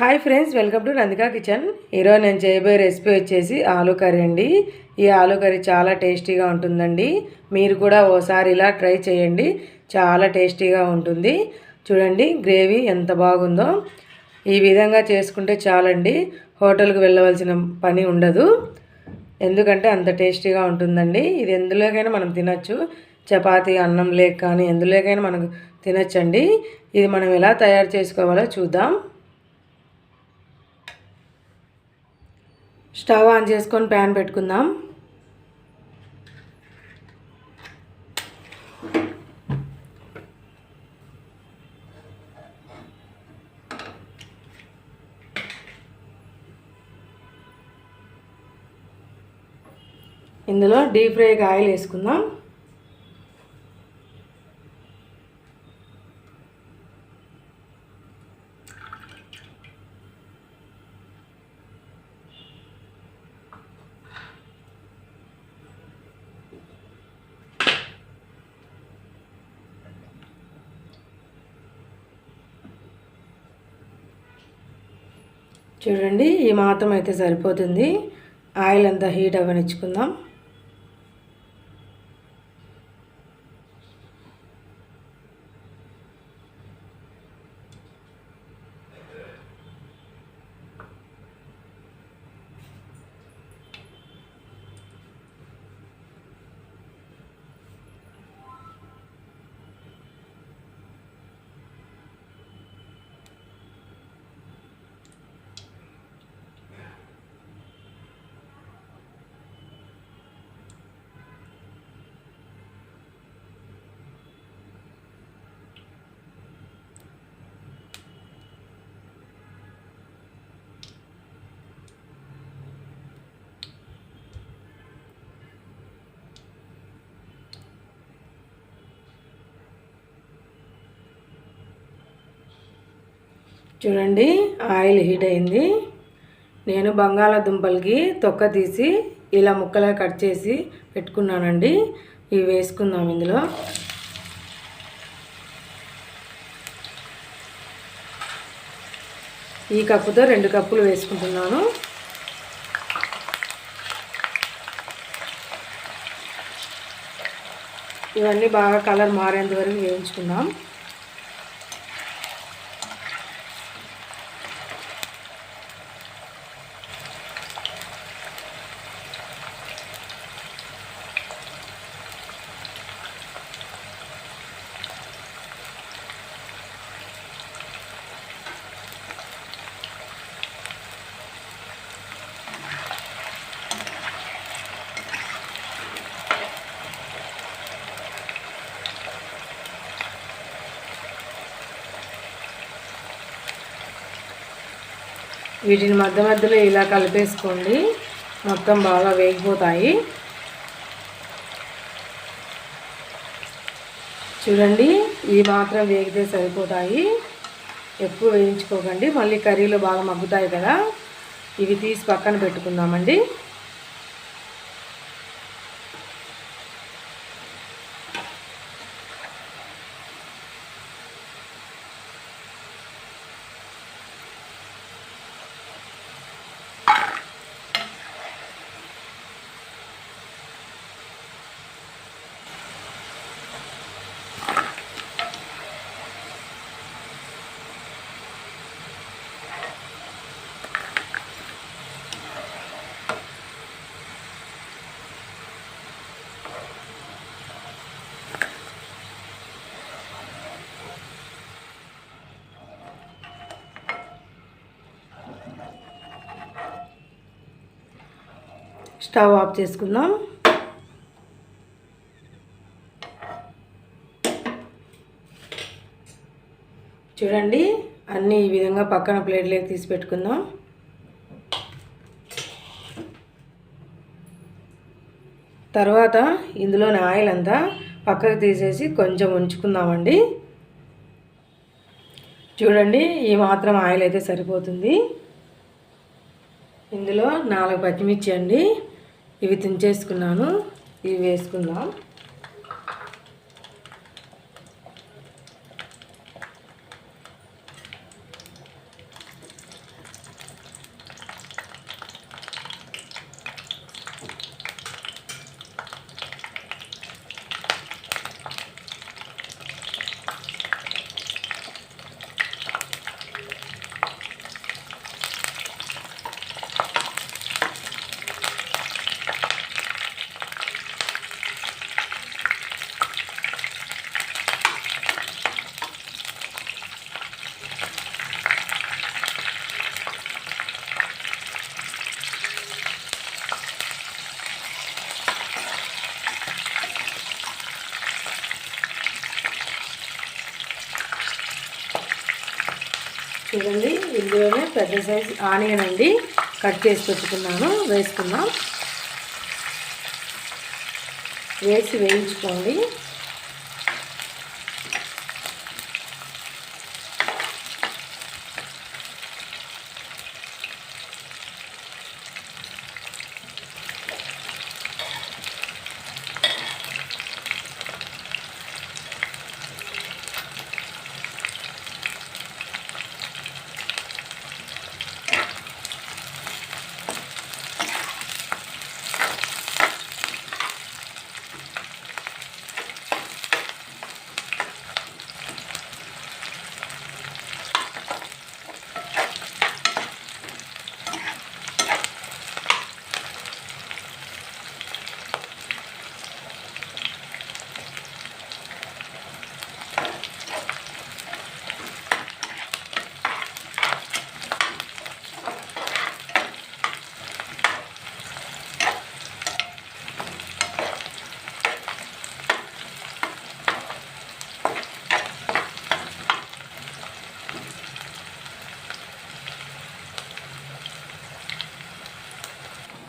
Hi friends, welcome to Nandika kitchen. ఈరోజు నేను చేయబోయే రెసిపీ వచ్చేసి ఆలూ కర్రీ అండి. ఈ ఆలూ కర్రీ చాలా టేస్టీగా ఉంటుందండి. మీరు కూడా ఓసారి ఇలా ట్రై చేయండి, చాలా టేస్టీగా ఉంటుంది. చూడండి గ్రేవీ ఎంత బాగుందో. ఈ విధంగా చేసుకుంటే చాలండి, హోటల్కి వెళ్ళవలసిన పని ఉండదు. ఎందుకంటే అంత టేస్టీగా ఉంటుందండి. ఇది ఎందులోకైనా మనం తినచ్చు, చపాతీ అన్నం లేక కానీ ఎందులోకైనా మనకు తినచ్చండి. ఇది మనం ఎలా తయారు చేసుకోవాలో చూద్దాం. స్టవ్ ఆన్ చేసుకొని ప్యాన్ పెట్టుకుందాం. ఇందులో డీప్ ఫ్రైకి ఆయిల్ వేసుకుందాం. చూడండి ఈ మాత్రం అయితే సరిపోతుంది. ఆయిల్ అంతా హీట్ అవ్వనిచ్చుకుందాం. చూడండి ఆయిల్ హీట్ అయింది. నేను బంగాళాదుంపలకి తొక్క తీసి ఇలా ముక్కలా కట్ చేసి పెట్టుకున్నానండి. ఇవి వేసుకుందాం ఇందులో. ఈ కప్పుతో 2 కప్పులు వేసుకుంటున్నాను. ఇవన్నీ బాగా కలర్ మారేంత వరకు వేయించుకుందాం. వీటిని మధ్యలో ఇలా కలిపేసుకోండి, మొత్తం బాగా వేగిపోతాయి. చూడండి ఈ మాత్రం వేగితే సరిపోతాయి, ఎక్కువ వేయించుకోకండి, మళ్ళీ కర్రీలో బాగా మగ్గుతాయి కదా. ఇవి తీసి పక్కన పెట్టుకుందామండి. స్టవ్ ఆఫ్ చేసుకుందాం. చూడండి అన్నీ ఈ విధంగా పక్కన ప్లేట్లోకి తీసి పెట్టుకుందాం. తర్వాత ఇందులోని ఆయిల్ అంతా పక్కకు తీసేసి కొంచెం ఉంచుకుందామండి. చూడండి ఈ మాత్రం ఆయిల్ అయితే సరిపోతుంది. ఇందులో 4 పచ్చిమిర్చి అండి, ఇవి తుంచేసుకున్నాను, ఇవి వేసుకుందాం. ఇందులోనే పెద్ద సైజు ఆనియన్ అండి కట్ చేసి పెట్టుకున్నాను, వేసుకుందాం. వేసి వేయించుకోండి.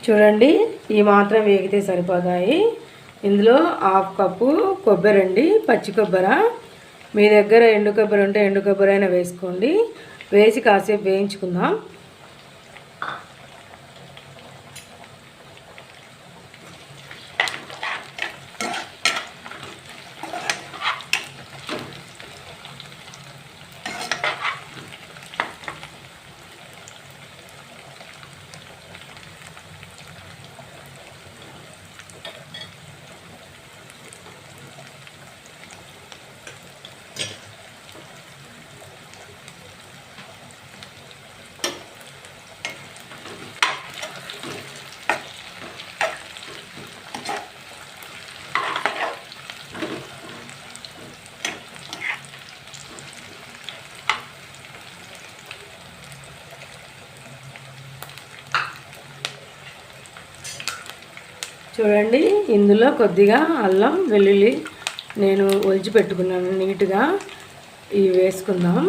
చూడండి, ఈ మాత్రం వేగితే సరిపోతాయి. ఇందులో 1/2 కప్పు కొబ్బరి అండి, పచ్చి కొబ్బరి. మీ దగ్గర ఎండు కొబ్బరి ఉంటే ఎండు కొబ్బరి అయినా వేసుకోండి. వేసి కాసేపు వేయించుకుందాం. చూడండి, ఇందులో కొద్దిగా అల్లం వెల్లుల్లి నేను ఒలిచి పెట్టుకున్నాను నీట్గా. ఇవి వేసుకుందాం.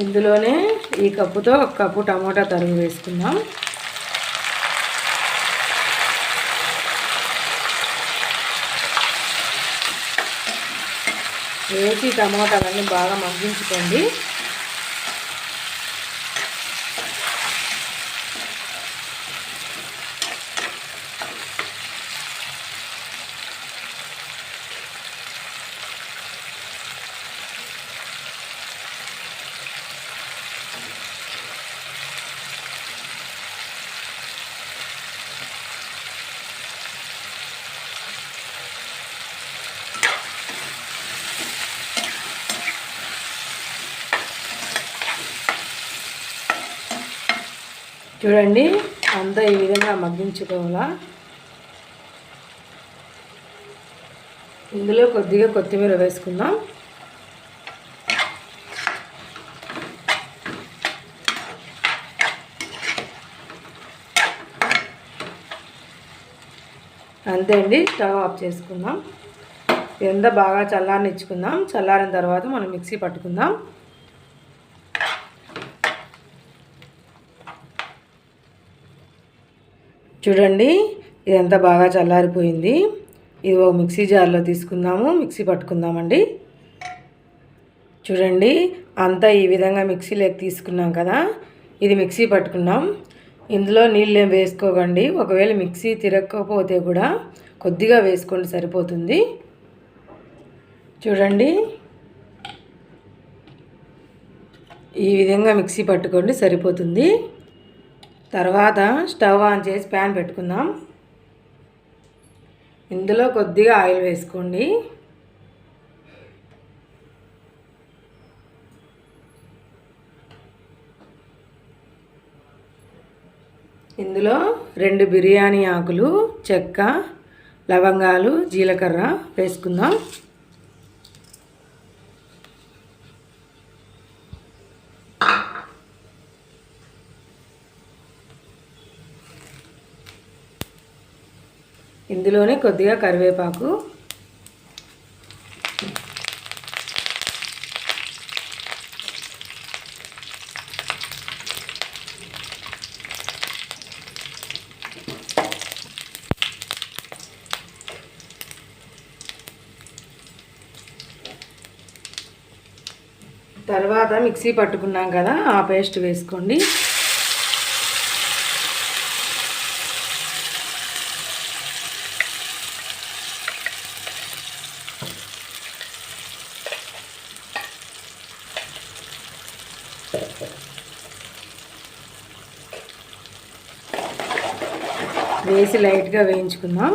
ఇందులోనే ఈ కప్పుతో 1 కప్పు టమోటా తరుగు వేసుకుందాం. వేసి టమోటాలన్నీ బాగా మగ్గించుకోండి. చూడండి, అంతా ఈ విధంగా మగ్గించుకోవాలా. ఇందులో కొద్దిగా కొత్తిమీర వేసుకుందాం. అంతే అండి, స్టవ్ ఆఫ్ చేసుకుందాం. ఇదంతా బాగా చల్లారనిచ్చుకుందాం. చల్లారిన తర్వాత మనం మిక్సీ పట్టుకుందాం. చూడండి, ఇదంతా బాగా చల్లారిపోయింది. ఇది ఒక మిక్సీ జార్లో తీసుకుందాము, మిక్సీ పట్టుకుందామండి. చూడండి, అంతా ఈ విధంగా మిక్సీలోకి తీసుకున్నాం కదా, ఇది మిక్సీ పట్టుకున్నాం. ఇందులో నీళ్ళు ఏం వేసుకోకండి. ఒకవేళ మిక్సీ తిరగకపోతే కూడా కొద్దిగా వేసుకోండి, సరిపోతుంది. చూడండి, ఈ విధంగా మిక్సీ పట్టుకోండి, సరిపోతుంది. తర్వాత స్టవ్ ఆన్ చేసి ప్యాన్ పెట్టుకుందాం. ఇందులో కొద్దిగా ఆయిల్ వేసుకోండి. ఇందులో 2 బిర్యానీ ఆకులు, చెక్క, లవంగాలు, జీలకర్ర వేసుకుందాం. ఇందులోనే కొద్దిగా కరివేపాకు, తర్వాత మిక్సీ పట్టుకున్నాం కదా ఆ పేస్ట్ వేసుకోండి. వేసి లైట్గా వేయించుకుందాం.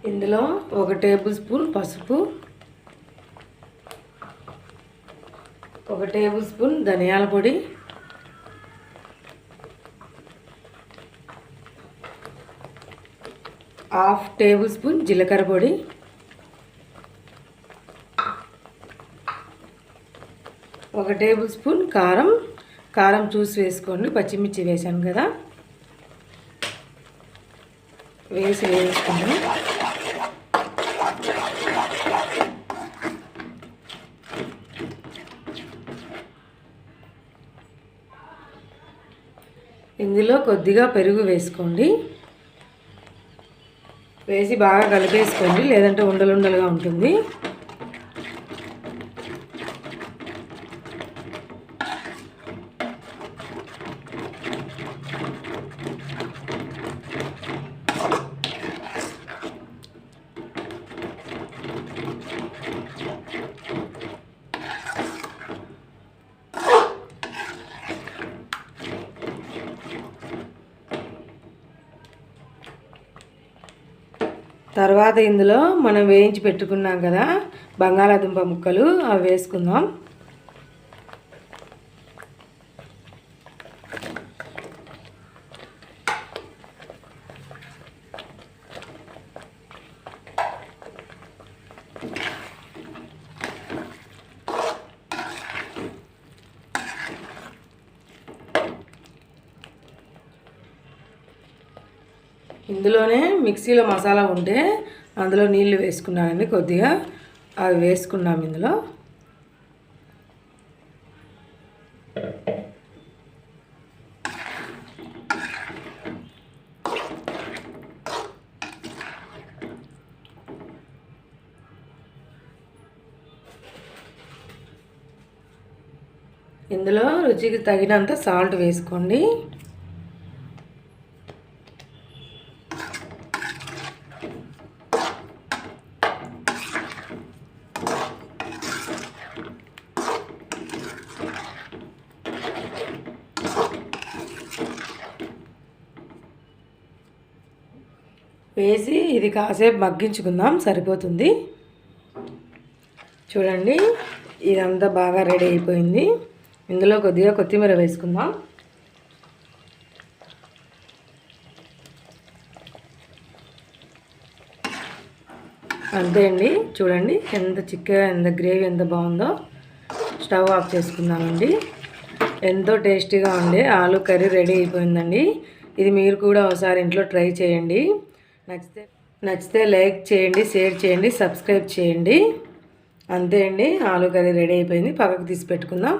ఇందులో 1 టేబుల్ స్పూన్ పసుపు, 1 టేబుల్ స్పూన్ ధనియాల పొడి, 1/2 టేబుల్ స్పూన్ జీలకర్ర పొడి, 1 టేబుల్ స్పూన్ కారం. కారం చూసి వేసుకోండి, పచ్చిమిర్చి వేసాను కదా, వేసి వేసుకుందాం. ఇందులో కొద్దిగా పెరుగు వేసుకోండి. వేసి బాగా కలిపేసుకోండి, లేదంటే ఉండలుండలుగా ఉంటుంది. తర్వాత ఇందులో మనం వేయించి పెట్టుకున్నాం కదా బంగాళాదుంప ముక్కలు, అవి వేసుకుందాం. ఇందులోనే మిక్సీలో మసాలా ఉంటే అందులో నీళ్లు వేసుకున్నానండి కొద్దిగా, అవి వేసుకున్నాం ఇందులో. ఇందులో రుచికి తగినంత సాల్ట్ వేసుకోండి. వేసి ఇది కాసేపు మగ్గించుకుందాం, సరిపోతుంది. చూడండి ఇదంతా బాగా రెడీ అయిపోయింది. ఇందులో కొద్దిగా కొత్తిమీర వేసుకుందాం. అంతే అండి, చూడండి ఎంత చిక్కగా, ఎంత గ్రేవీ ఎంత బాగుందో. స్టవ్ ఆఫ్ చేసుకుందామండి. ఎంతో టేస్టీగా ఉండే ఆలు కర్రీ రెడీ అయిపోయిందండి. ఇది మీరు కూడా ఒకసారి ఇంట్లో ట్రై చేయండి. నచ్చితే లైక్ చేయండి, షేర్ చేయండి, సబ్స్క్రైబ్ చేయండి. అంతే అండి, ఆలు కర్రీ రెడీ అయిపోయింది. పక్కకు తీసి పెట్టుకుందాం.